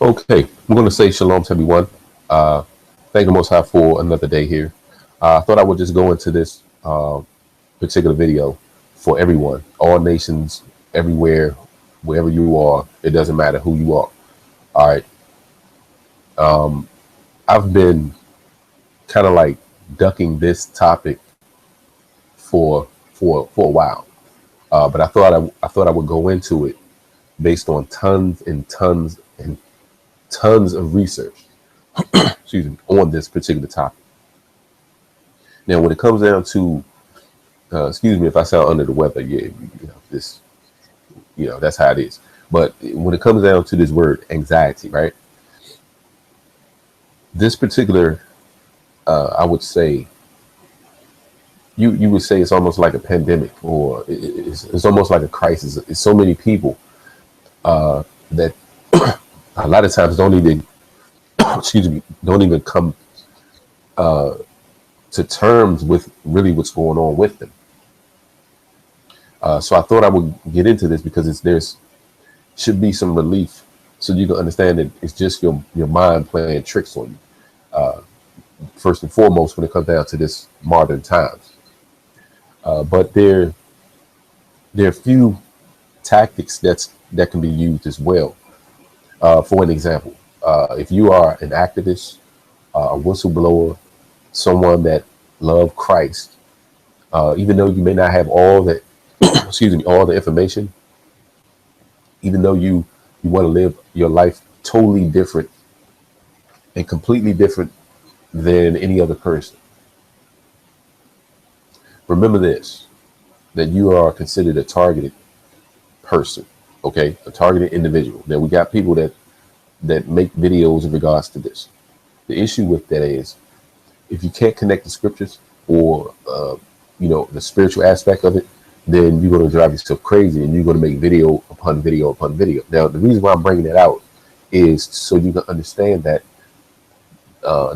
Okay, I'm going to say shalom to everyone. Uh, thank the Most High for another day here. I thought I would just go into this particular video for everyone, all nations, everywhere, wherever you are. It doesn't matter who you are. All right. I've been kind of like ducking this topic for a while, but I thought I would go into it based on tons and tons and tons of research. Excuse me, on this particular topic. Now, when it comes down to, excuse me if I sound under the weather, yeah, this, that's how it is. But when it comes down to this word anxiety, right? This particular, I would say, you would say it's almost like a pandemic, or it's almost like a crisis. It's so many people that a lot of times don't even, excuse me, don't even come to terms with really what's going on with them. So I thought I would get into this because there's should be some relief, so you can understand that it's just your mind playing tricks on you. First and foremost, when it comes down to this modern times, but there are a few tactics that can be used as well. For an example, if you are an activist, a whistleblower, someone that love Christ, even though you may not have all that, excuse me, all the information, even though you want to live your life totally different and completely different than any other person. Remember this, that you are considered a targeted person, okay? A targeted individual. Now, we got people that make videos in regards to this. The issue with that is, if you can't connect the scriptures or, the spiritual aspect of it, then you're going to drive yourself crazy and you're going to make video upon video upon video. Now, the reason why I'm bringing that out is so you can understand that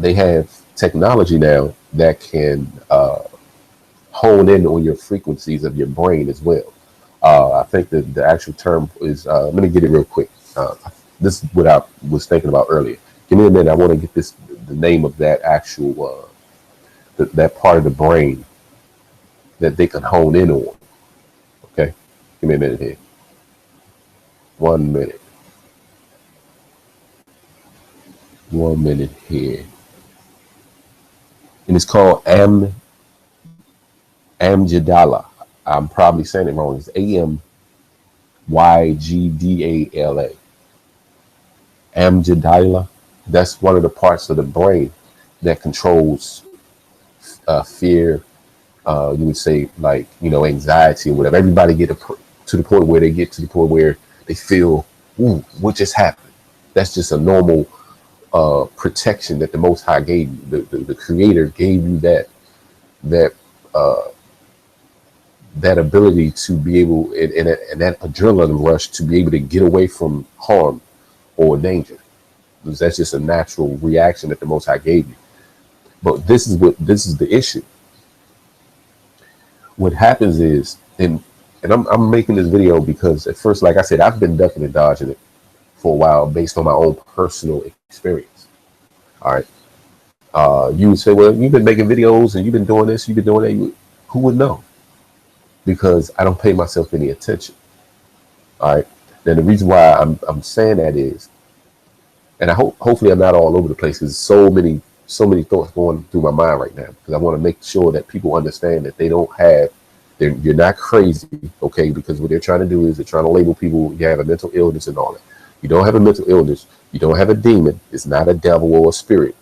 they have technology now that can hone in on your frequencies of your brain as well. I think that the actual term is, let me get it real quick. This is what I was thinking about earlier. Give me a minute. I want to get the name of that actual, that part of the brain that they can hone in on. Okay. Give me a minute here. 1 minute. 1 minute here. And it's called amygdala. I'm probably saying it wrong. It's Amygdala. Amygdala. That's one of the parts of the brain that controls fear. You would say, like, anxiety or whatever. Everybody get to the point where they feel, ooh, what just happened? That's just a normal protection that the Most High gave you. The Creator gave you that ability to be able, and that adrenaline rush to be able to get away from harm or danger. Because that's just a natural reaction that the Most High gave you. But this is the issue. What happens is, and I'm making this video because at first, like I said, I've been ducking and dodging it for a while based on my own personal experience. All right. You would say, well, you've been making videos and you've been doing this, you've been doing that. Who would know? Because I don't pay myself any attention. All right. Then the reason why I'm saying that is, and I hopefully I'm not all over the place, because so many thoughts going through my mind right now, because I want to make sure that people understand that you're not crazy, okay? Because what they're trying to do is they're trying to label people, you have a mental illness and all that. You don't have a mental illness. You don't have a demon. It's not a devil or a spirit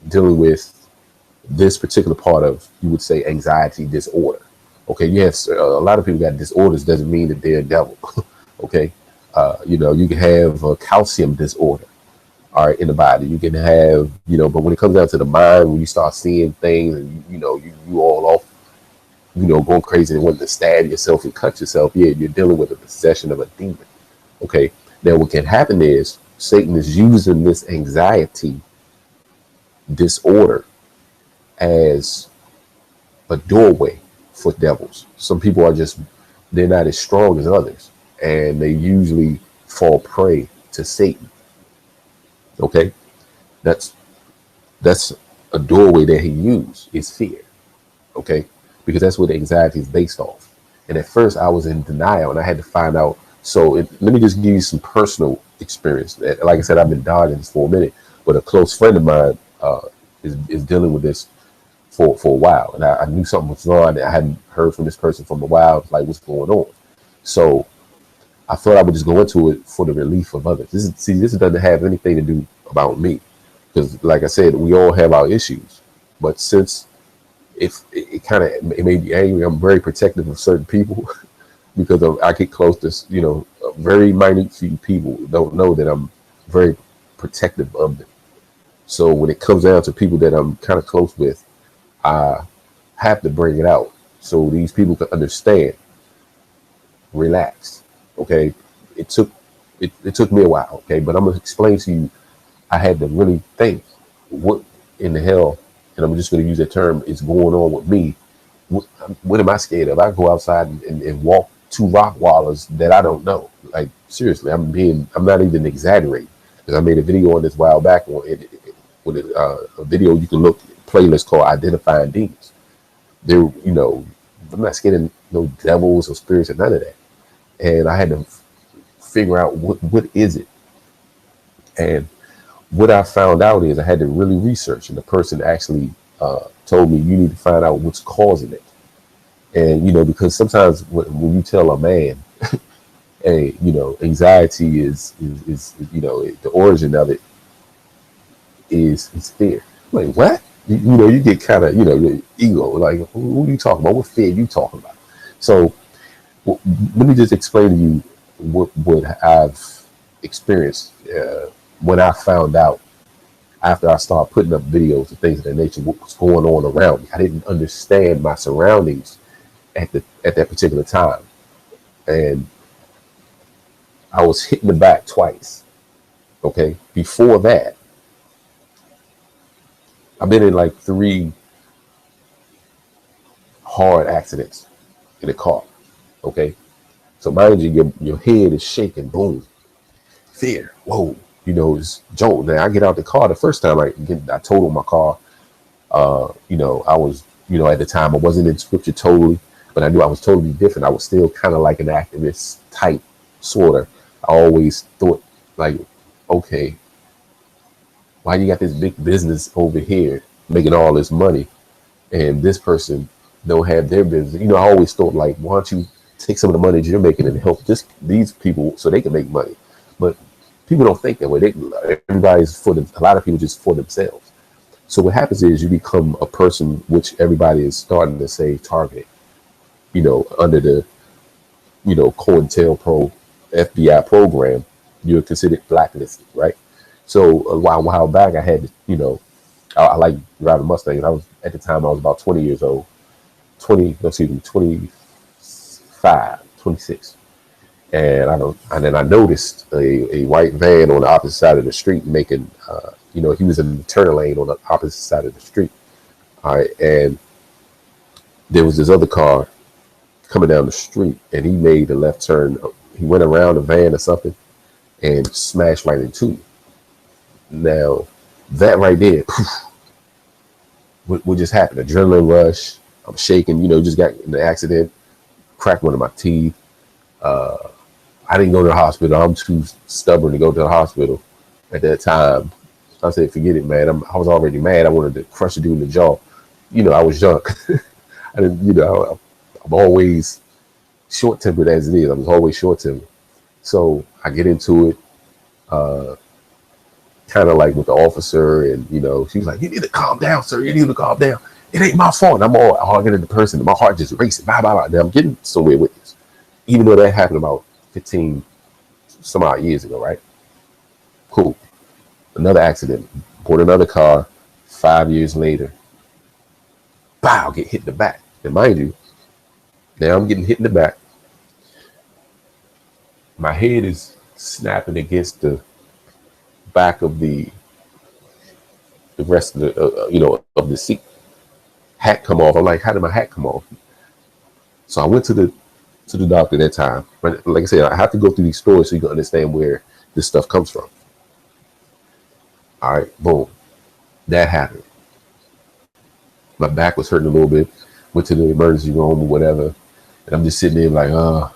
dealing with this particular part of, you would say, anxiety disorder. Okay, you have a lot of people got disorders, doesn't mean that they're a devil. Okay, you can have a calcium disorder, all right, in the body. You can have, but when it comes down to the mind, when you start seeing things and you all off, going crazy and wanting to stab yourself and cut yourself, yeah, you're dealing with a possession of a demon. Okay, now what can happen is Satan is using this anxiety disorder as a doorway for devils. Some people they're not as strong as others, and they usually fall prey to Satan. Okay, that's that's a doorway that he used is fear. Okay, because that's what anxiety is based off. And at first, I was in denial, and I had to find out. So let me just give you some personal experience. Like I said, I've been dodging this for a minute, but a close friend of mine is dealing with this for a while, and I knew something was wrong. I hadn't heard from this person from a while, like what's going on. So I thought I would just go into it for the relief of others. This doesn't have anything to do about me, because like I said, we all have our issues. But since if it kind of it made me angry, I'm very protective of certain people because I get close to a very minute few people don't know that I'm very protective of them. So when it comes down to people that I'm kind of close with, I have to bring it out so these people can understand. Relax, okay? It took me a while, okay? But I'm gonna explain to you. I had to really think, what in the hell, and I'm just gonna use that term, is going on with me. What am I scared of? I go outside and walk two rock wallers that I don't know. Like seriously, I'm not even exaggerating. Because I made a video on this a while back with a video you can look playlist called Identifying Demons. They're, I'm not scared of no devils or spirits or none of that. And I had to figure out what is it. And what I found out is I had to really research, and the person actually told me you need to find out what's causing it. And because sometimes when you tell a man, hey, anxiety is the origin of it is fear. Like what? You get kind of your ego. Like who are you talking about? What fear are you talking about? So let me just explain to you what I've experienced when I found out after I started putting up videos and things of that nature. What was going on around me? I didn't understand my surroundings at that particular time, and I was hit in the back twice. Okay, before that, I've been in like 3 hard accidents in a car. Okay, so mind you, your head is shaking. Boom, fear. Whoa, it's jolt. Now I get out the car. The first time I totaled my car. I was, at the time I wasn't in scripture totally, but I knew I was totally different. I was still kind of like an activist type, sort of. I always thought like, okay, why you got this big business over here making all this money and this person don't have their business? I always thought like, why don't you take some of the money that you're making and help these people so they can make money? But people don't think that way. Everybody's for them. A lot of people just for themselves. So what happens is you become a person which everybody is starting to say targeted, under the, COINTELPRO FBI program, you're considered blacklisted, right? So a while back, I had, I like driving Mustangs. At the time I was about 20 years old, 25, 26. And then I noticed a white van on the opposite side of the street making, he was in the turn lane on the opposite side of the street. All right. And there was this other car coming down the street, and he made a left turn. He went around the van or something and smashed right into me. Now, that right there, poof, what just happened? Adrenaline rush. I'm shaking, just got in the accident, cracked one of my teeth. I didn't go to the hospital. I'm too stubborn to go to the hospital at that time. I said, forget it, man. I was already mad. I wanted to crush the dude in the jaw. I was young. I didn't, I'm always short-tempered as it is. I was always short-tempered. So I get into it, kind of like with the officer, and, she was like, you need to calm down, sir. You need to calm down. It ain't my fault. And I'm all arguing at the person, and my heart just racing. Blah, blah, blah. Now I'm getting somewhere with this. Even though that happened about 15 some odd years ago, right? Cool. Another accident. Bought another car 5 years later. Bow, get hit in the back. And mind you, now I'm getting hit in the back. My head is snapping against the back of the rest of the, of the seat. Hat come off. I'm like, how did my hat come off? So I went to the doctor that time. But like I said, I have to go through these stories so you can understand where this stuff comes from. All right, boom, that happened. My back was hurting a little bit. Went to the emergency room or whatever, and I'm just sitting there like,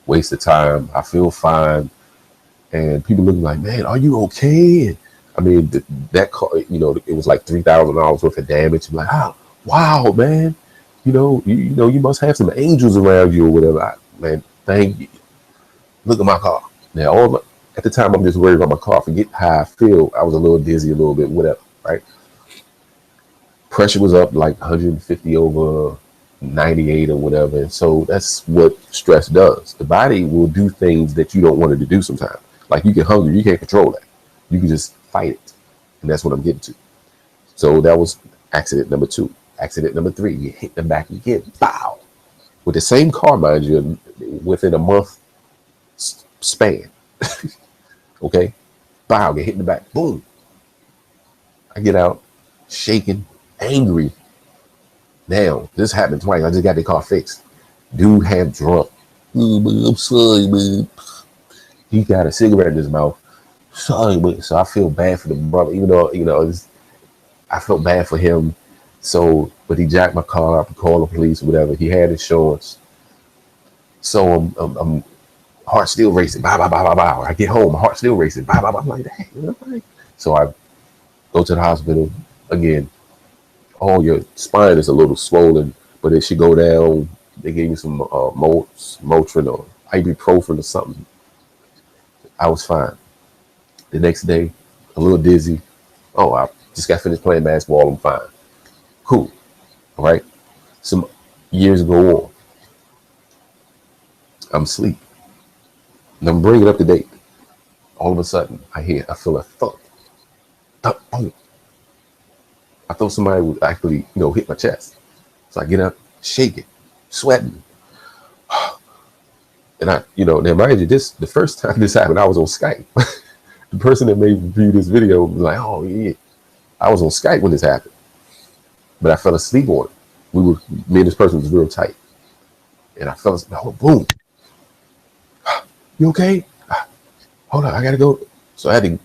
waste of time. I feel fine, and people looking like, man, are you okay? And I mean, that car, it was like $3,000 worth of damage. I'm like, oh, wow, man, you must have some angels around you or whatever. Man, thank you. Look at my car. Now, at the time, I'm just worried about my car. Forget how I feel. I was a little dizzy, a little bit, whatever, right? Pressure was up like 150 over 98 or whatever. And so that's what stress does. The body will do things that you don't want it to do sometimes. Like you get hungry, you can't control that. You can just fight it. And that's what I'm getting to. So that was accident number 2. Accident number 3, you hit the back again. Bow. With the same car, mind you, within a month span. Okay? Bow, get hit in the back. Boom. I get out, shaking, angry. Now, this happened twice. I just got the car fixed. Dude had drunk. Oh, man, I'm sorry, man. He got a cigarette in his mouth. Sorry, man. So I feel bad for the brother, even though, I felt bad for him. So, but he jacked my car up and called the police or whatever. He had insurance. So I'm heart still racing. Bow, bow, bow, bow, bow. I get home, my heart still racing. Bow, bow, bow. I'm like, dang. So I go to the hospital again. Oh, your spine is a little swollen, but it should go down. They gave me some Motrin or ibuprofen or something. I was fine. The next day, a little dizzy. Oh, I just got finished playing basketball. I'm fine. Cool. All right. Some years go on. I'm asleep. And I'm bringing it up to date. All of a sudden, I feel a thump. Thump, boom. I thought somebody would actually, hit my chest. So I get up, shaking, sweating. And now mind you, the first time this happened, I was on Skype. The person that made review this video was like, oh yeah, I was on Skype when this happened. But I fell asleep on it. Me and this person was real tight. And I fell asleep, boom. You okay? Hold on, I gotta go. So I had to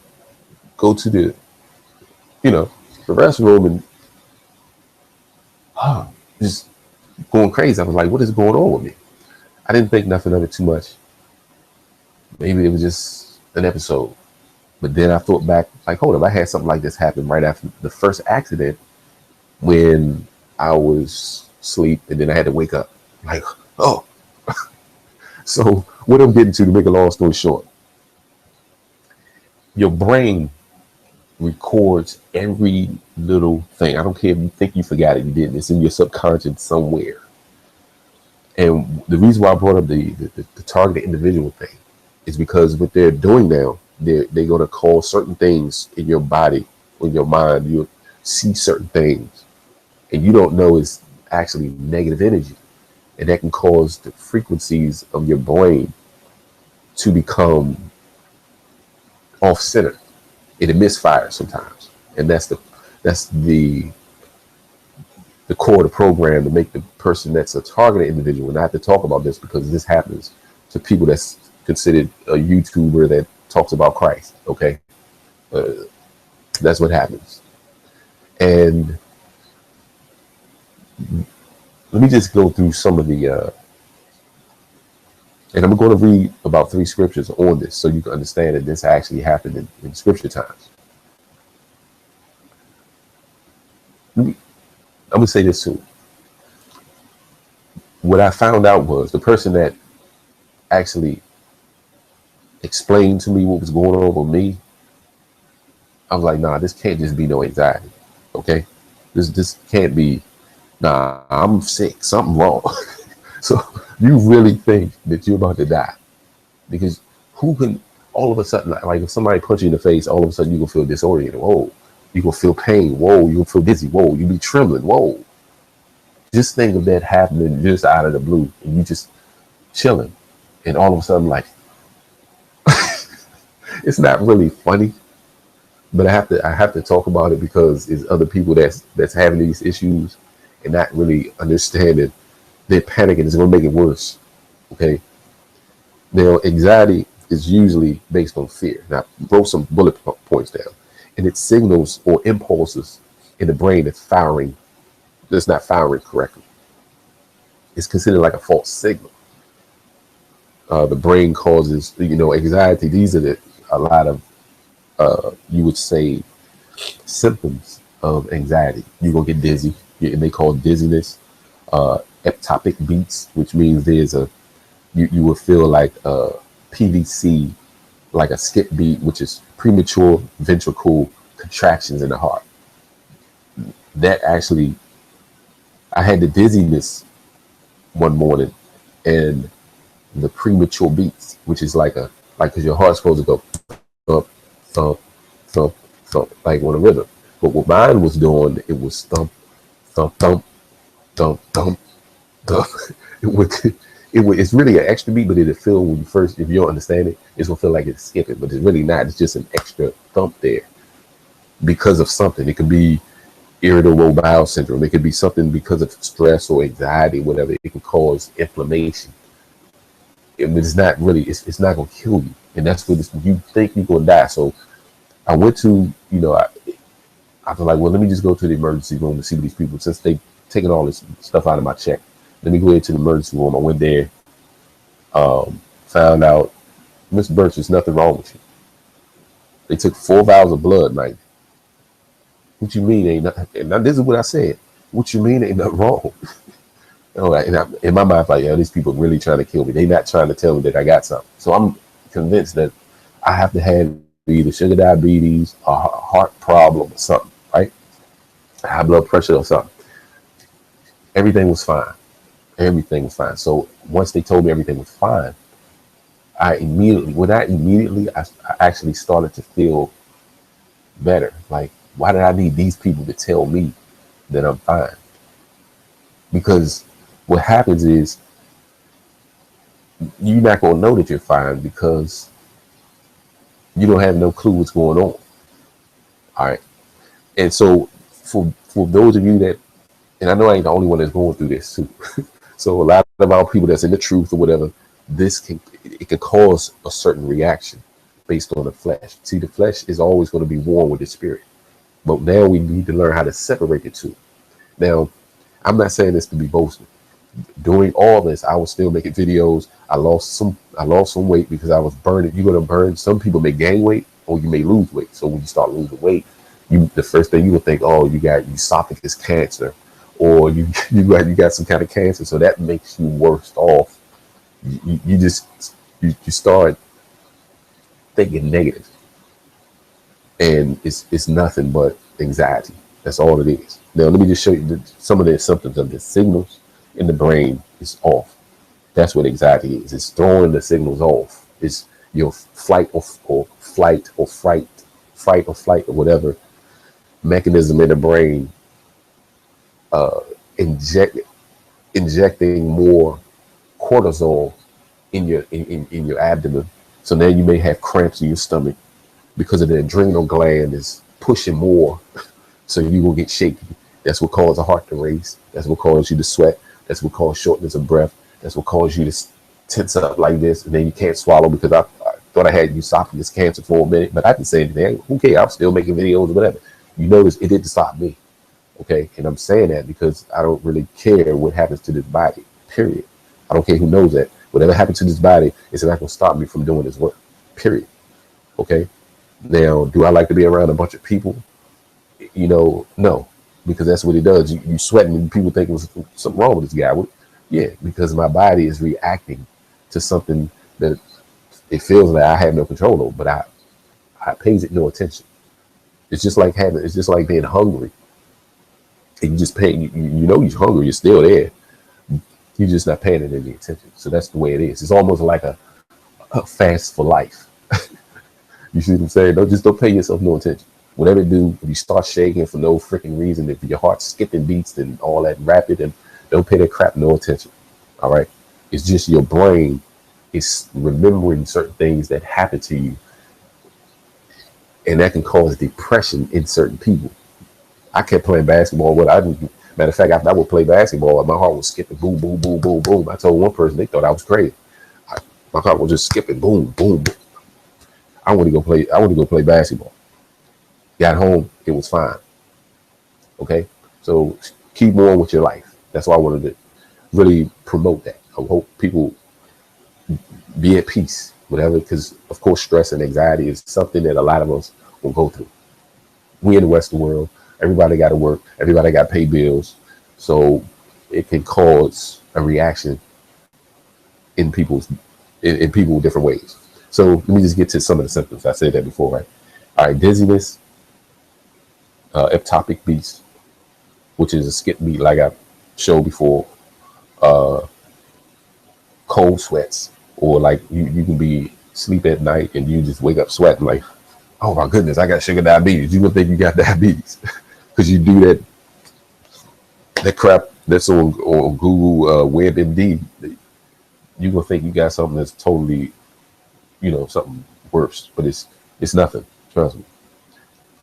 go to the restroom and just going crazy. I was like, what is going on with me? I didn't think nothing of it too much. Maybe it was just an episode. But then I thought back, like, hold up, I had something like this happen right after the first accident when I was asleep and then I had to wake up. Like, oh. So what I'm getting to make a long story short, your brain records every little thing. I don't care if you think you forgot it, you didn't. It's in your subconscious somewhere. And the reason why I brought up the targeted individual thing is because what they're doing now, they're going to call certain things in your body or in your mind. You'll see certain things and you don't know it's actually negative energy. And that can cause the frequencies of your brain to become off center. It misfires sometimes. And that's the core of the program, to make the person that's a targeted individual. And I have to talk about this because this happens to people that's considered a YouTuber that talks about Christ. Okay. That's what happens. And let me just go through some of the, and I'm going to read about 3 scriptures on this so you can understand that this actually happened in scripture times. I'm going to say this too. What I found out was the person that actually explained to me what was going on with me, I was like, nah, this can't just be no anxiety. Okay. This can't be, nah, I'm sick, something wrong. So you really think that you're about to die, because who can all of a sudden, like if somebody punch you in the face, all of a sudden you can feel disoriented. Whoa, you can feel pain. Whoa, you can feel dizzy. Whoa, you be trembling. Whoa. Just think of that happening just out of the blue, and you just chilling, and all of a sudden, like, it's not really funny, but I have to talk about it because there's other people that's having these issues and not really understanding. They're panicking. It's going to make it worse. Okay. Now, anxiety, is usually based on fear. Now, wrote some bullet points down, and it signals or impulses in the brain that's not firing correctly. It's considered like a false signal. The brain causes, anxiety. These are a lot of, you would say, symptoms of anxiety. You're gonna get dizzy. It may cause dizziness, ectopic beats, which means you will feel like PVC, like a skip beat, which is premature ventricle contractions in the heart. That actually, I had the dizziness one morning, and the premature beats, which is like because your heart's supposed to go thump, thump, thump, thump, like on a rhythm. But what mine was doing, it was thump, thump, thump, thump, thump, thump. It's really an extra beat, but it'll feel when if you don't understand it, it's gonna feel like it's skipping, but it's really not. It's just an extra thump there because of something. It could be irritable bowel syndrome. It could be something because of stress or anxiety, whatever. It can cause inflammation. It's not really. It's not gonna kill you, and that's what you think you're gonna die. So I went to, I was like, well, let me just go to the emergency room to see these people, since they taking all this stuff out of my check. Let me go into the emergency room. I went there, found out, Miss Birch, there's nothing wrong with you. They took 4 vials of blood, Mike. What you mean ain't nothing? And now this is what I said. What you mean ain't nothing wrong? And in my mind, like, these people really trying to kill me. They not trying to tell me that I got something. So I'm convinced that I have to have either sugar diabetes, a heart problem, or something, right? High blood pressure or something. Everything was fine. Everything was fine. So once they told me everything was fine, I actually started to feel better. Like, why did I need these people to tell me that I'm fine? Because what happens is you're not going to know that you're fine because you don't have no clue what's going on. All right. And so for those of you that, and I know I ain't the only one that's going through this too. So a lot of our people that's in the truth or whatever, it can cause a certain reaction based on the flesh. See, the flesh is always going to be warm with the spirit. But now we need to learn how to separate the two. Now, I'm not saying this to be boasting. Doing all this, I was still making videos. I lost some weight because I was burning. You're going to burn. Some people may gain weight or you may lose weight. So when you start losing weight, the first thing you will think, oh, you got esophagus cancer, or you got some kind of cancer. So that makes you worse off. You start thinking negative, and it's nothing but anxiety. That's all it is. Now let me just show you some of the symptoms of the signals in the brain is off. That's what anxiety is. It's throwing the signals off. It's your fight or flight or whatever mechanism in the brain injecting more cortisol in your abdomen. So now you may have cramps in your stomach because of the adrenal gland is pushing more. So you will get shaky. That's what causes a heart to race. That's what causes you to sweat. That's what causes shortness of breath. That's what causes you to tense up like this, and then you can't swallow because I thought I had esophagus cancer for a minute, but I didn't say anything. Who cares? I'm still making videos or whatever. You notice it didn't stop me. Okay, and I'm saying that because I don't really care what happens to this body, period. I don't care who knows that. Whatever happens to this body is not going to stop me from doing this work, period. Okay, now, do I like to be around a bunch of people? No, because that's what it does. You sweating and people think there's something wrong with this guy. Yeah, because my body is reacting to something that it feels like I have no control over, but I pays it no attention. It's just like being hungry. And you just pay, you're hungry, you're still there. You're just not paying it any attention. So that's the way it is. It's almost like a fast for life. You see what I'm saying? Don't pay yourself no attention. Whatever you do, if you start shaking for no freaking reason, if your heart's skipping beats and all that rapid, and don't pay that crap no attention. All right. It's just your brain is remembering certain things that happen to you. And that can cause depression in certain people. I kept playing basketball. Matter of fact, after I would play basketball, my heart was skipping, boom, boom, boom, boom, boom. I told one person, they thought I was crazy. My heart was just skipping, boom, boom, boom. I want to go play. I want to go play basketball. Got home, it was fine. Okay, so keep on with your life. That's why I wanted to really promote that. I hope people be at peace, whatever, because of course stress and anxiety is something that a lot of us will go through. We in the Western world, everybody got to work, everybody got to pay bills, so it can cause a reaction in people's in people different ways. So let me just get to some of the symptoms. I said that before, right? All right, dizziness, ectopic beats, which is a skip beat like I showed before, cold sweats, or like you can be sleep at night and you just wake up sweating like, oh my goodness, I got sugar diabetes. You would think you got diabetes because you do that crap that's on Google WebMD. You gonna think you got something that's totally, something worse, but it's nothing. Trust me.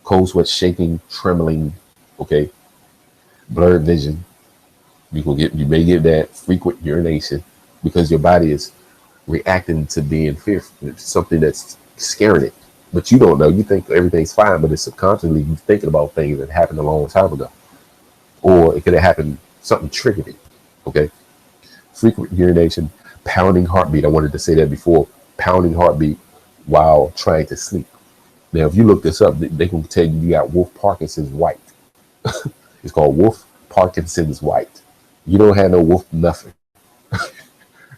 Cold sweat, shaking, trembling, okay, blurred vision. You may get that frequent urination because your body is reacting to being fearful. It's something that's scaring it, but you don't know. You think everything's fine, but it's subconsciously you thinking about things that happened a long time ago, or it could have happened. Something triggered it. Okay, frequent urination, pounding heartbeat. I wanted to say that before. Pounding heartbeat while trying to sleep. Now, if you look this up, they can tell you got Wolf Parkinson's white. It's called Wolf Parkinson's white. You don't have no wolf nothing.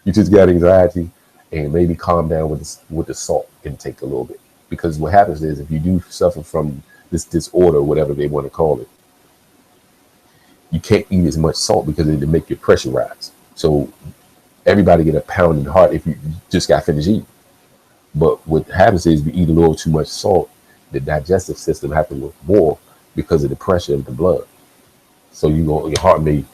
You just got anxiety, and maybe calm down with the salt intake a little bit. Because what happens is if you do suffer from this disorder, whatever they want to call it, you can't eat as much salt because it'll make your pressure rise. So everybody get a pounding heart if you just got finished eating. But what happens is if you eat a little too much salt, the digestive system has to work more because of the pressure of the blood. So your heart may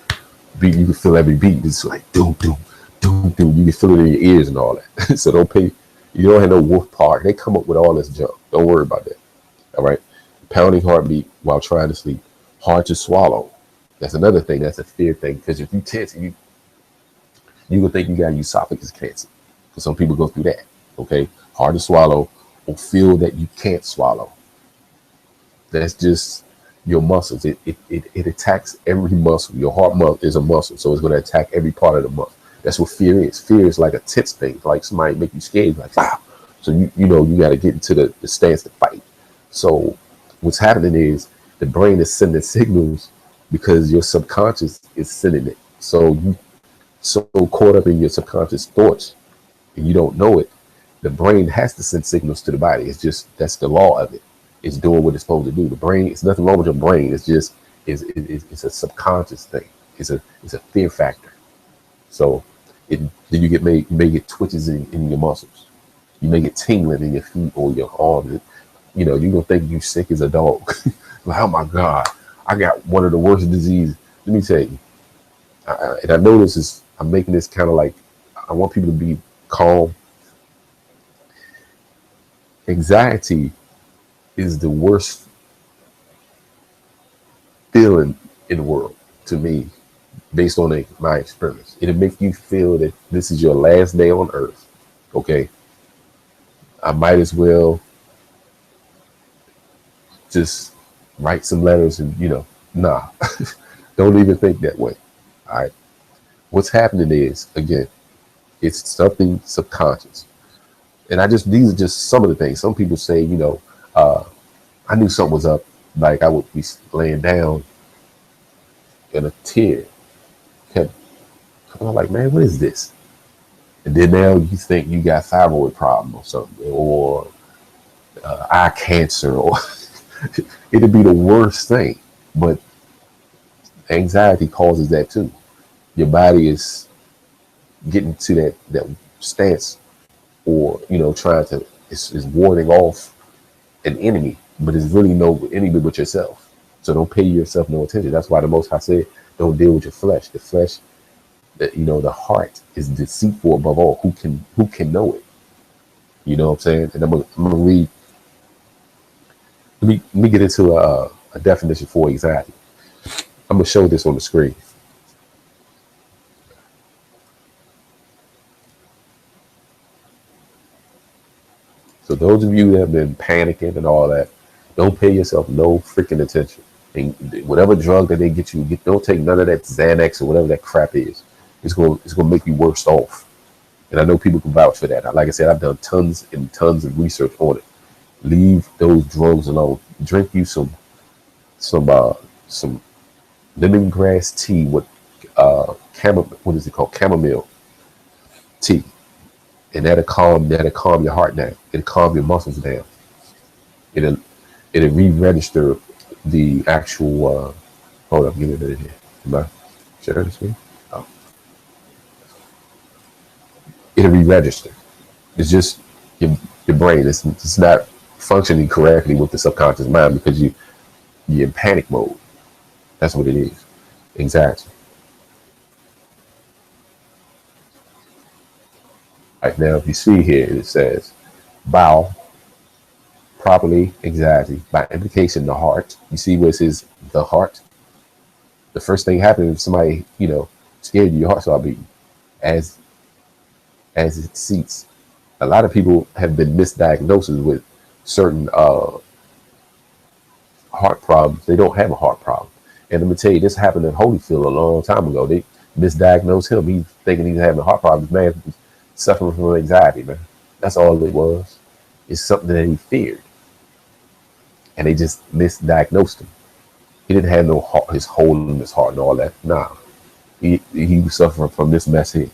beat. You can feel every beat. It's like doom, doom, doom, doom. You can feel it in your ears and all that. So don't pay. You don't have no wolf park. They come up with all this junk. Don't worry about that. All right. Pounding heartbeat while trying to sleep. Hard to swallow. That's another thing. That's a fear thing. Because if you tense, you gonna think you got esophagus cancer. Because some people go through that. Okay. Hard to swallow, or feel that you can't swallow. That's just your muscles. It attacks every muscle. Your heart muscle is a muscle, so it's going to attack every part of the muscle. That's what fear is. Fear is like a tense thing, like somebody make you scared, like wow. So you got to get into the stance to fight. So what's happening is the brain is sending signals because your subconscious is sending it. So you so caught up in your subconscious thoughts, and you don't know it. The brain has to send signals to the body. It's just that's the law of it. It's doing what it's supposed to do. The brain, it's nothing wrong with your brain. It's just it's a subconscious thing. It's a fear factor. So then you may get twitches in your muscles. You may get tingling in your feet or your arms. You're gonna think you sick as a dog. Like, oh my God, I got one of the worst diseases. Let me tell you. And I know I'm making this kind of like I want people to be calm. Anxiety is the worst feeling in the world to me, based on my experience. It'll make you feel that this is your last day on earth. Okay, I might as well just write some letters and nah. Don't even think that way. All right, what's happening is, again, it's something subconscious. And these are just some of the things. Some people say, I knew something was up. Like I would be laying down and a tear kept coming. I'm like, man, what is this? And then now you think you got thyroid problem or something, or eye cancer, or it'd be the worst thing. But anxiety causes that too. Your body is getting to that stance, or trying to is warding off an enemy, but it's really no enemy but yourself. So don't pay yourself no attention. That's why the Most High said, don't deal with your flesh. The flesh, the heart is deceitful above all. Who can know it? You know what I'm saying? And I'm gonna read. Let me get into a definition for anxiety. I'm gonna show this on the screen. So So those of you that have been panicking and all that, don't pay yourself no freaking attention. And whatever drug that they get you, don't take none of that Xanax or whatever that crap is. It's gonna make you worse off. And I know people can vouch for that. Like I said, I've done tons and tons of research on it. Leave those drugs alone. Drink you some lemongrass tea with what is it called? Chamomile tea. And that'll calm your heart down. It'll calm your muscles down. It'll re-register the actual hold up, give me a minute here. Am I sharing the screen? Oh. It'll re-register. It's just your brain. It's not functioning correctly with the subconscious mind because you're in panic mode. That's what it is. Anxiety. Right now, if you see here, it says bowel, properly anxiety, by implication, the heart. You see where it says the heart? The first thing happens if somebody, scared you, your heart start beating as it seats. A lot of people have been misdiagnosed with certain heart problems. They don't have a heart problem. And let me tell you, this happened in Holyfield a long time ago. They misdiagnosed him. He's thinking he's having a heart problem. Man, suffering from anxiety, man. That's all it was. It's something that he feared. And they just misdiagnosed him. He didn't have no heart, his hole in his heart and all that. Nah. He was suffering from this mess here.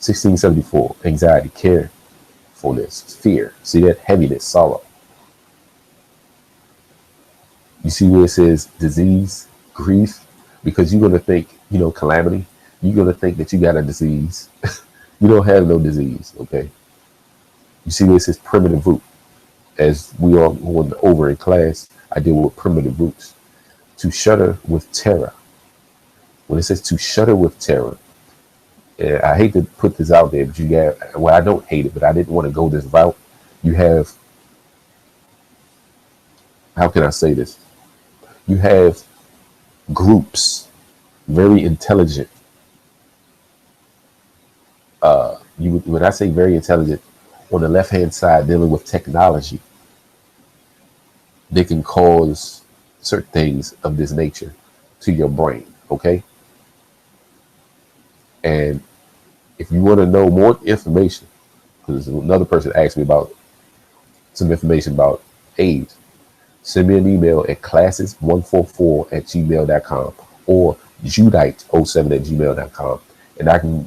1674, anxiety, carefulness, fear. See that? Heaviness, sorrow. You see where it says disease, grief? Because you're going to think, calamity. You're going to think that you got a disease. You don't have no disease, okay? You see where it says primitive root. As we all went over in class, I deal with primitive roots. To shudder with terror. When it says to shudder with terror, I hate to put this out there, but I don't hate it, but I didn't want to go this route. You have, how can I say this? You have groups, very intelligent. When I say very intelligent, on the left-hand side, dealing with technology, they can cause certain things of this nature to your brain, okay? And if you want to know more information, because another person asked me about some information about AIDS, send me an email at classes144@gmail.com or judite07@gmail.com, and I can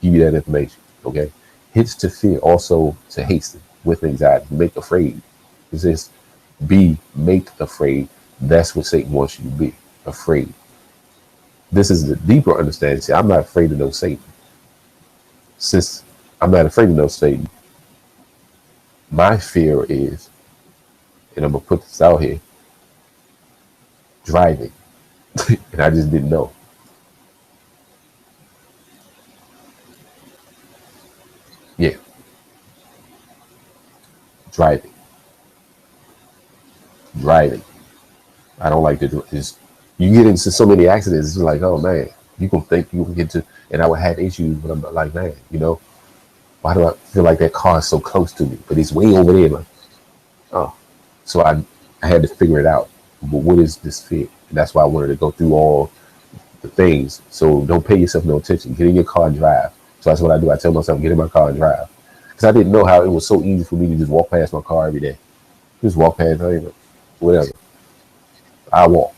give you that information, okay? Hits to fear, also to hasten with anxiety, make afraid. It says make afraid. That's what Satan wants you to be, afraid. This is the deeper understanding. See, I'm not afraid of no Satan. Since I'm not afraid of no Satan, my fear is, and I'm going to put this out here, driving. And I just didn't know. Yeah. Driving. I don't like to do it. You get into so many accidents, it's like, oh man, you can think you can get to, and I would have issues, but I'm like, man, why do I feel like that car is so close to me? But it's way over there. Like, oh. So I had to figure it out. But what is this fear? And that's why I wanted to go through all the things. So don't pay yourself no attention. Get in your car and drive. So that's what I do. I tell myself, get in my car and drive. Because I didn't know how it was so easy for me to just walk past my car every day. Just walk past, whatever. I walk.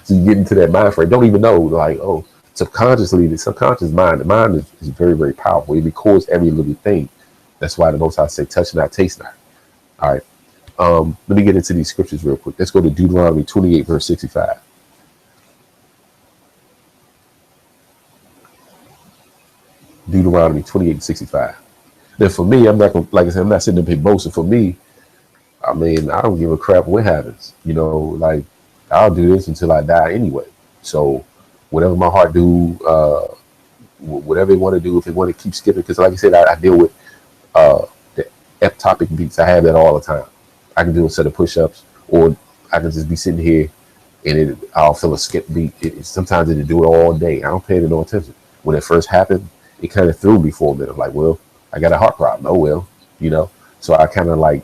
So you get into that mind frame. Don't even know, like, oh, subconsciously, the subconscious mind, the mind is very, very powerful. It records every little thing. That's why the Most High say, touch not, taste not. All right. Let me get into these scriptures real quick. Let's go to Deuteronomy 28, verse 65. Deuteronomy 28:65. Now, for me, I'm not gonna, like I said, I'm not sitting up here boasting. For me, I mean, I don't give a crap what happens. Like, I'll do this until I die anyway. So whatever my heart do, whatever they want to do, if they want to keep skipping, because like I said, I deal with the ectopic beats. I have that all the time. I can do a set of push-ups, or I can just be sitting here and I'll feel a skip beat. Sometimes it'll do it all day. I don't pay it no attention. When it first happened, it kind of threw me for a minute. I'm like, well, I got a heart problem. Oh, well, So I kind of like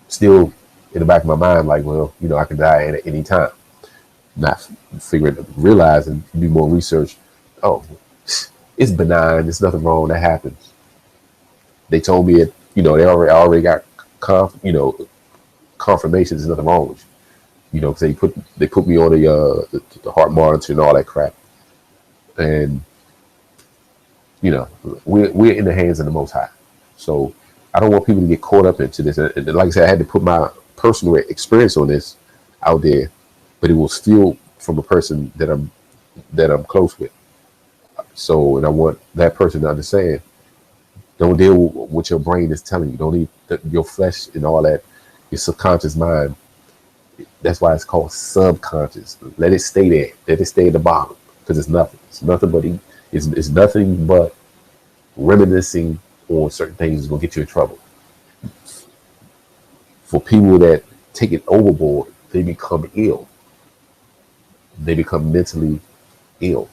still in the back of my mind, like, well, I can die at any time. Not figuring, realize and do more research. Oh, it's benign. There's nothing wrong. That happens. They told me it. They already got confirmation. There's nothing wrong with you. Because they put me on the heart monitor and all that crap. And we're in the hands of the Most High. So I don't want people to get caught up into this. And like I said, I had to put my personal experience on this out there, but it was still from a person that I'm close with. So, and I want that person to understand. Don't deal with what your brain is telling you. Don't need your flesh and all that. Your subconscious mind. That's why it's called subconscious. Let it stay there. Let it stay at the bottom, because it's nothing. It's nothing but it's nothing but reminiscing on certain things is gonna get you in trouble. For people that take it overboard, they become ill. They become mentally ill.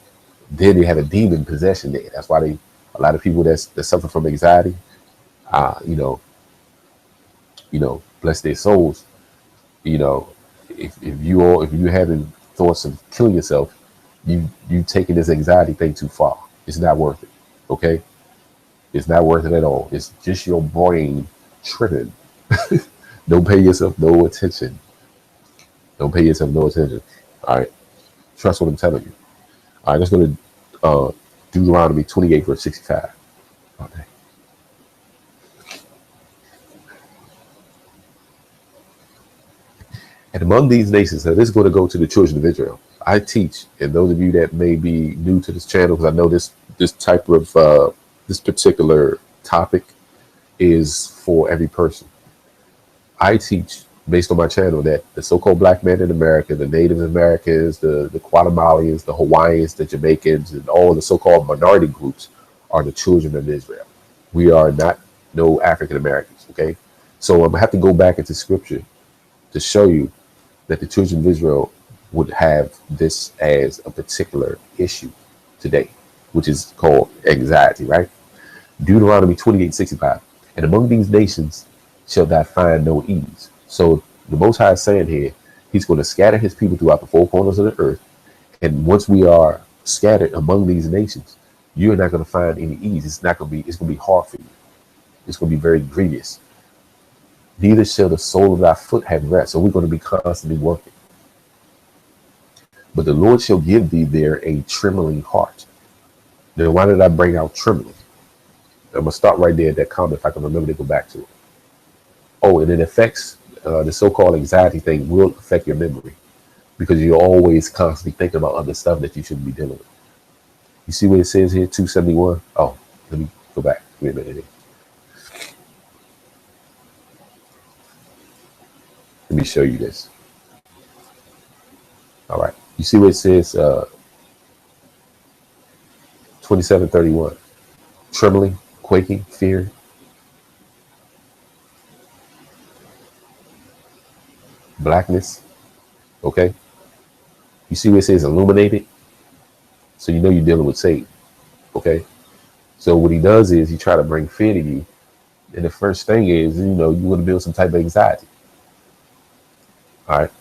Then they have a demon possession there. That's why a lot of people that suffer from anxiety, bless their souls. If you having thoughts of killing yourself, you taking this anxiety thing too far. It's not worth it. Okay, it's not worth it at all. It's just your brain tripping. Don't pay yourself no attention. Don't pay yourself no attention. All right, trust what I'm telling you. All right, let's go to Deuteronomy 28 verse 65. Okay. And among these nations, now this is going to go to the children of Israel. I teach, and those of you that may be new to this channel, because I know this type of this particular topic is for every person. I teach based on my channel that the so-called black man in America, the Native Americans, the Guatemalans, the Hawaiians, the Jamaicans, and all the so-called minority groups are the children of Israel. We are not no African Americans. Okay, so I'm gonna have to go back into scripture to show you that the children of Israel would have this as a particular issue today, which is called anxiety, right? Deuteronomy 28:65. And among these nations shall thou find no ease. So the Most High is saying here, he's going to scatter his people throughout the four corners of the earth. And once we are scattered among these nations, you're not going to find any ease. It's going to be hard for you. It's going to be very grievous. Neither shall the sole of thy foot have rest. So we're going to be constantly working. But the Lord shall give thee there a trembling heart. Now, why did I bring out trembling? I'm going to start right there at that comment if I can remember to go back to it. Oh, and it affects the so-called anxiety thing will affect your memory, because you're always constantly thinking about other stuff that you shouldn't be dealing with. You see what it says here, 271? Oh, let me go back. Wait a minute here. Let me show you this. All right. You see what it says, 27:31. Trembling, quaking, fear. Blackness. Okay. You see what it says, illuminated. So you know you're dealing with Satan. Okay. So what he does is he try to bring fear to you. And the first thing is, you want to build some type of anxiety. All right.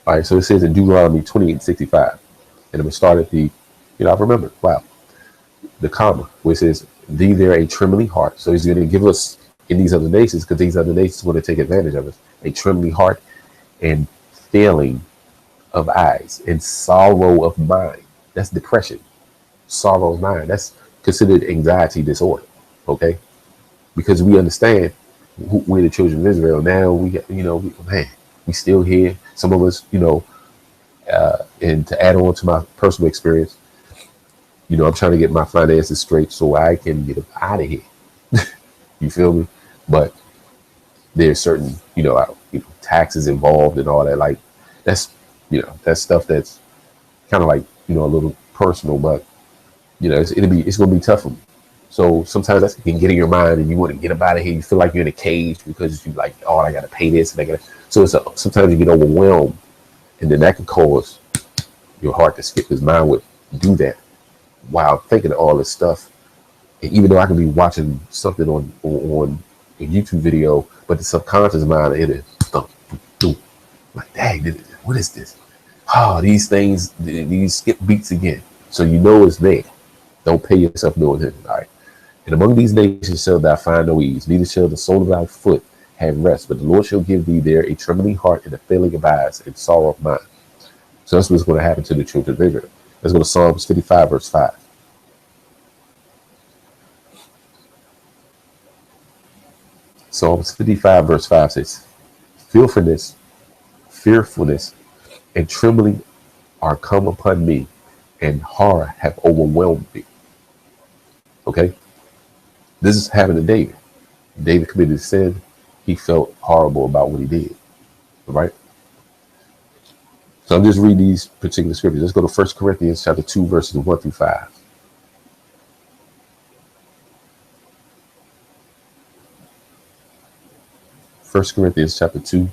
All right. So it says in Deuteronomy 28:65. And I'm going to start at the, I remember, wow, the comma, where it says, thee there a trembling heart. So he's going to give us in these other nations, because these other nations want to take advantage of us, a trembling heart and failing of eyes and sorrow of mind. That's depression. Sorrow of mind. That's considered anxiety disorder. Okay. Because we understand we're the children of Israel. Now we still here. Some of us, and to add on to my personal experience, I'm trying to get my finances straight so I can get out of here. You feel me? But there's certain, taxes involved and all that. Like that's stuff that's kind of like, a little personal, but it's going to be tough for me. So sometimes that can get in your mind and you want to get up out of here. You feel like you're in a cage because you like, oh, I got to pay this. And so sometimes you get overwhelmed, and then that can cause your heart to skip. His mind would do that. while thinking of all this stuff. And even though I can be watching something on a YouTube video, but the subconscious mind in it, thump, thump, like, dang, what is this? Oh, these things, these skip beats again. So you know it's there. Don't pay yourself no attention. All right. And among these nations shall thou find no ease, neither shall the sole of thy foot have rest. But the Lord shall give thee there a trembling heart and a failing of eyes and sorrow of mind. So that's what's going to happen to the children of Israel. Let's go to Psalms 55, verse 5. Psalms 55, verse 5 says, fearfulness, and trembling are come upon me, and horror have overwhelmed me. Okay? This is happening to David. David committed sin. He felt horrible about what he did. All right? So I'm just reading these particular scriptures. Let's go to 1 Corinthians chapter 2, verses 1 through 5. First Corinthians chapter 2.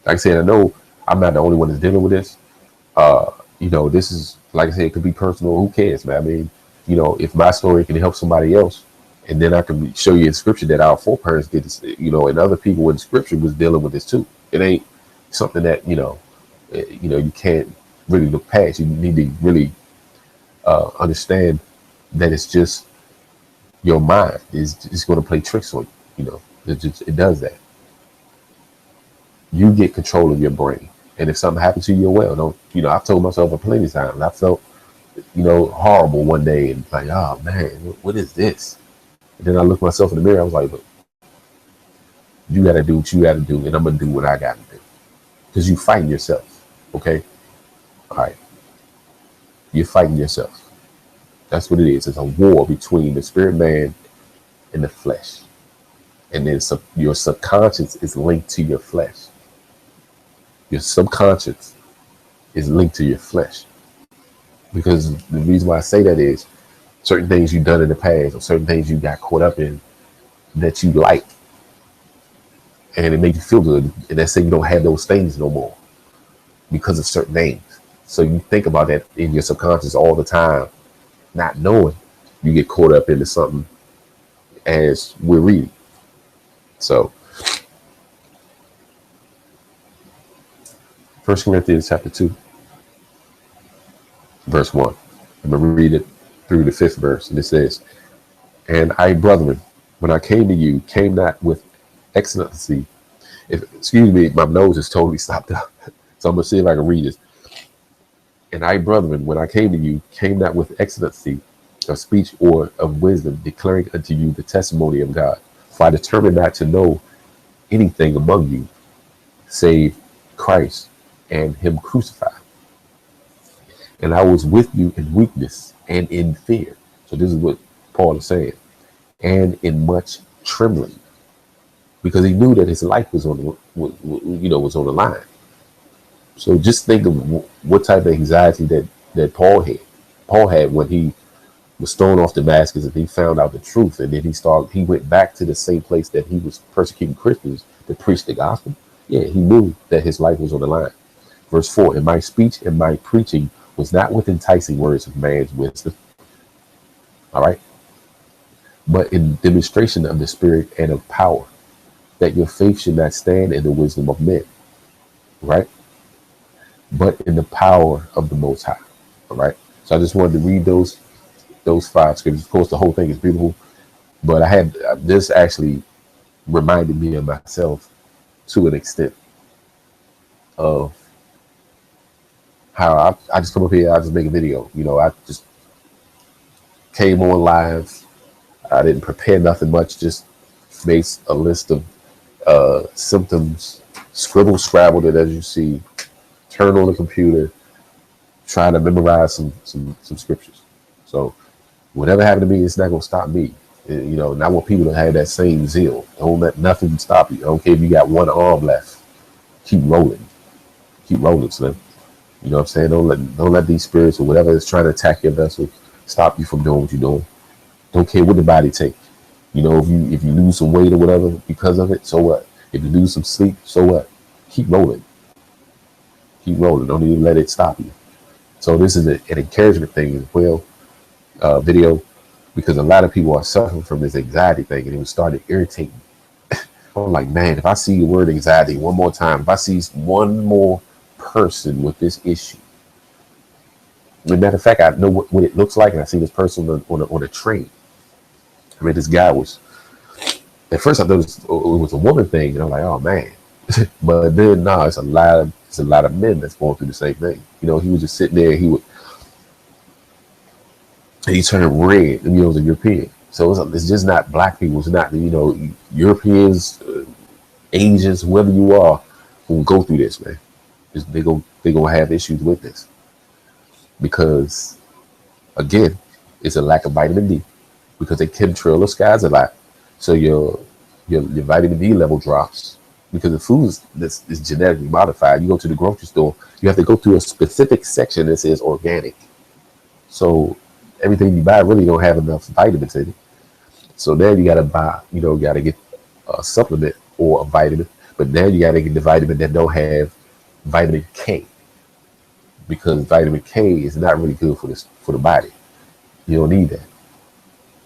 Like I said, I know I'm not the only one that's dealing with this. This is, like I said, it could be personal. Who cares, man? I mean, if my story can help somebody else, and then I can show you in scripture that our foreparents did this, and other people in scripture was dealing with this too. It ain't something that, you can't really look past. You need to really understand that it's just your mind is going to play tricks on you. It does that. You get control of your brain. And if something happens to you, well, I've told myself plenty of times, I felt, horrible one day and like, oh man, what is this? And then I looked myself in the mirror. I was like, look, you got to do what you got to do. And I'm going to do what I got to do. Because you fighting yourself. Okay. All right. You're fighting yourself. That's what it is. It's a war between the spirit man and the flesh. And then your subconscious is linked to your flesh. Your subconscious is linked to your flesh. Because the reason why I say that is certain things you've done in the past or certain things you got caught up in that you like. And it makes you feel good. And let's say you don't have those things no more because of certain things. So you think about that in your subconscious all the time, not knowing you get caught up into something as we're reading. So 1 Corinthians chapter 2, verse 1. I'm going to read it through the 5th verse. And it says, and I, brethren, when I came to you, came not with excellency. Excuse me, my nose is totally stopped up. So I'm going to see if I can read this. And I, brethren, when I came to you, came not with excellency of speech or of wisdom, declaring unto you the testimony of God. For I determined not to know anything among you, save Christ and him crucified. And I was with you in weakness and in fear. So this is what Paul is saying. And in much trembling. Because he knew that his life was on the line. So just think of what type of anxiety that Paul had. Paul had when he was thrown off Damascus and he found out the truth. And then he went back to the same place that he was persecuting Christians to preach the gospel. Yeah, he knew that his life was on the line. Verse 4, and my speech and my preaching was not with enticing words of man's wisdom. All right. But in demonstration of the Spirit and of power, that your faith should not stand in the wisdom of men. Right. But in the power of the Most High. All right. So I just wanted to read those 5 scriptures. Of course, the whole thing is beautiful. But I had this actually reminded me of myself to an extent of how I just come up here, I just make a video. I just came on live. I didn't prepare nothing much, just made a list of symptoms, scrabbled it as you see, turn on the computer, trying to memorize some scriptures. So whatever happened to me, it's not going to stop me. And I want people to have that same zeal. Don't let nothing stop you. I don't care if you got one arm left. Keep rolling, Slim. You know what I'm saying? Don't let these spirits or whatever is trying to attack your vessel stop you from doing what you're doing. Don't care what the body take. If you lose some weight or whatever because of it, so what? If you lose some sleep, so what? Keep rolling. Keep rolling. Don't even let it stop you. So this is an encouragement thing as well, video, because a lot of people are suffering from this anxiety thing, and it was starting to irritate me. I'm like, man, if I see the word anxiety one more time, if I see one more person with this issue, as a matter of fact, I know what it looks like, and I see this person on a train. I mean, this guy was, at first I thought it was a woman thing, and I'm like, oh man. But then, no, it's a lot of men that's going through the same thing. You know, he was just sitting there, he turned red, and he was a European. So it's just not black people, it's not, Europeans, Asians, whoever you are, who will go through this, man. They're gonna have issues with this. Because again, it's a lack of vitamin D, because they chemtrail the skies a lot. So your vitamin D level drops because the food is genetically modified. You go to the grocery store, you have to go through a specific section that says organic. So everything you buy really don't have enough vitamins in it. So now you gotta buy, you gotta get a supplement or a vitamin, but now you gotta get the vitamin that don't have vitamin K, because vitamin K is not really good for the body. You don't need that.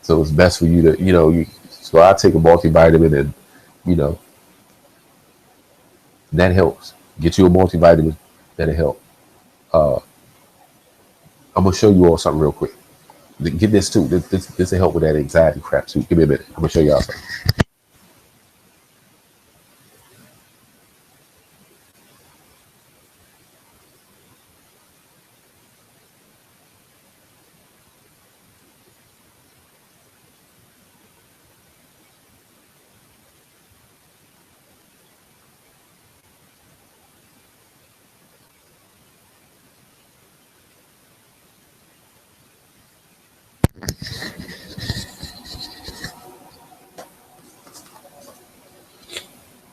So it's best for you to, so I take a multivitamin, and, that helps. Get you a multivitamin, that'll help. I'm going to show you all something real quick. Get this too. This will help with that anxiety crap too. Give me a minute. I'm going to show y'all something.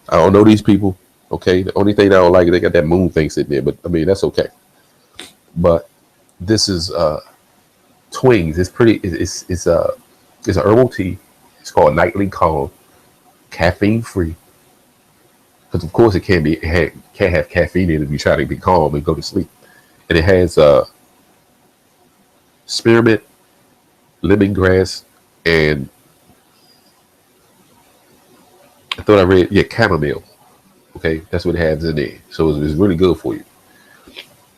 I don't know these people. Okay. The only thing I don't like is they got that moon thing sitting there, but I mean, that's okay. But this is Twings. It's pretty. It's an herbal tea. It's called Nightly Calm, caffeine free. Because of course it can't have caffeine in it if you try to be calm and go to sleep. And it has spearmint, lemongrass, and I thought I read chamomile. Okay, that's what it has in there. So it's really good for you.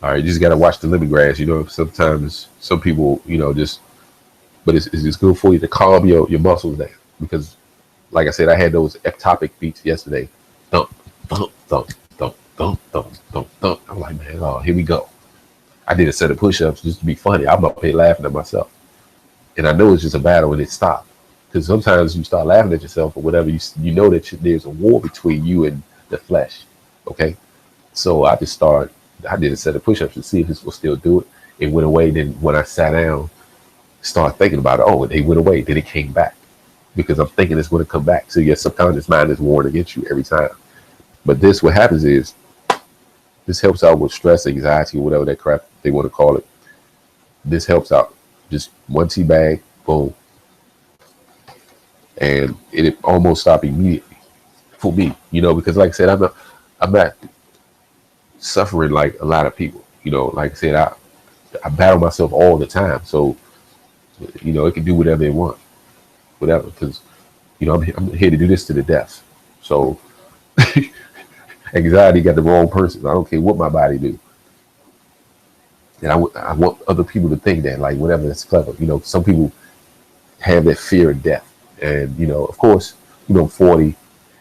All right, you just gotta watch the lemongrass. Sometimes some people, but it's just good for you to calm your muscles down. Because, like I said, I had those ectopic beats yesterday. Thump, thump, thump, thump, thump, thump, thump, thump. I'm like, man, oh, here we go. I did a set of push-ups just to be funny. I'm up here laughing at myself, and I know it's just a battle, and it stopped. Because sometimes you start laughing at yourself or whatever, you know that there's a war between you and the flesh. Okay, so I did a set of push-ups to see if this will still do it. It went away. Then when I sat down, started thinking about it. Oh, it went away. Then it came back, because I'm thinking it's going to come back. So your subconscious mind is warned against you every time. But what happens is, this helps out with stress, anxiety, or whatever that crap they want to call it. This helps out. Just one tea bag, boom. And it almost stopped immediately for me, because like I said, I'm not suffering like a lot of people. Like I said, I battle myself all the time. So, it can do whatever it wants, whatever, because, I'm here to do this to the death. So anxiety got the wrong person. I don't care what my body do. And I want other people to think that, like, whatever, that's clever. Some people have that fear of death. And, of course, I'm 40,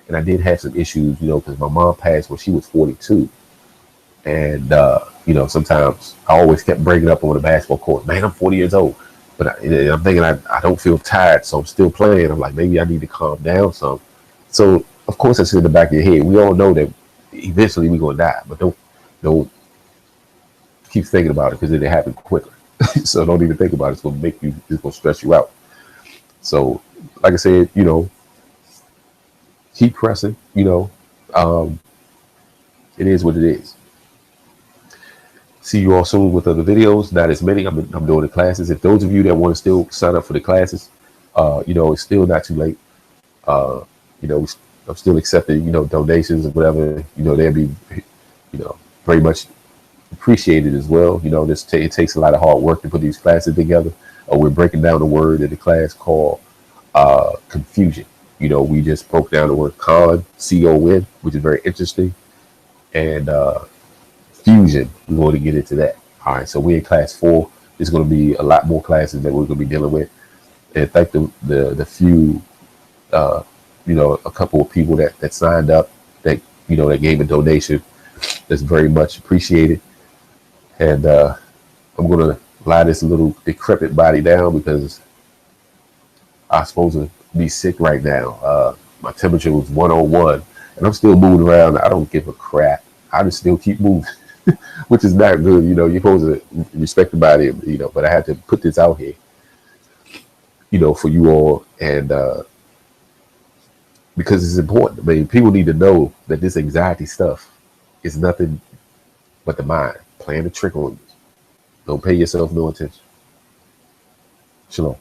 and I did have some issues, because my mom passed when she was 42. And, sometimes I always kept bringing up on the basketball court, man, I'm 40 years old. But I'm thinking I don't feel tired, so I'm still playing. I'm like, maybe I need to calm down some. So, of course, that's in the back of your head. We all know that eventually we're going to die, but don't keep thinking about it, because it'll happen quicker. So don't even think about it. It's going to stress you out. So, like I said, keep pressing, it is what it is. See you all soon with other videos. Not as many. I'm doing the classes. If those of you that want to still sign up for the classes, it's still not too late. I'm still accepting, donations or whatever. They'll be, very much appreciated as well. It takes a lot of hard work to put these classes together. We're breaking down the word in the class called confusion. We just broke down the word con, which is very interesting, and fusion. We're going to get into that. All right, so we're in class 4. There's going to be a lot more classes that we're going to be dealing with, and thank the few, a couple of people that signed up, that gave a donation. That's very much appreciated, and I'm going to lie this little decrepit body down because I'm supposed to be sick right now. My temperature was 101, and I'm still moving around. I don't give a crap. I just still keep moving, which is not good. You're supposed to respect the body, but I had to put this out here, for you all, and because it's important. I mean, people need to know that this anxiety stuff is nothing but the mind playing a trick on you. Don't pay yourself no attention. Shalom.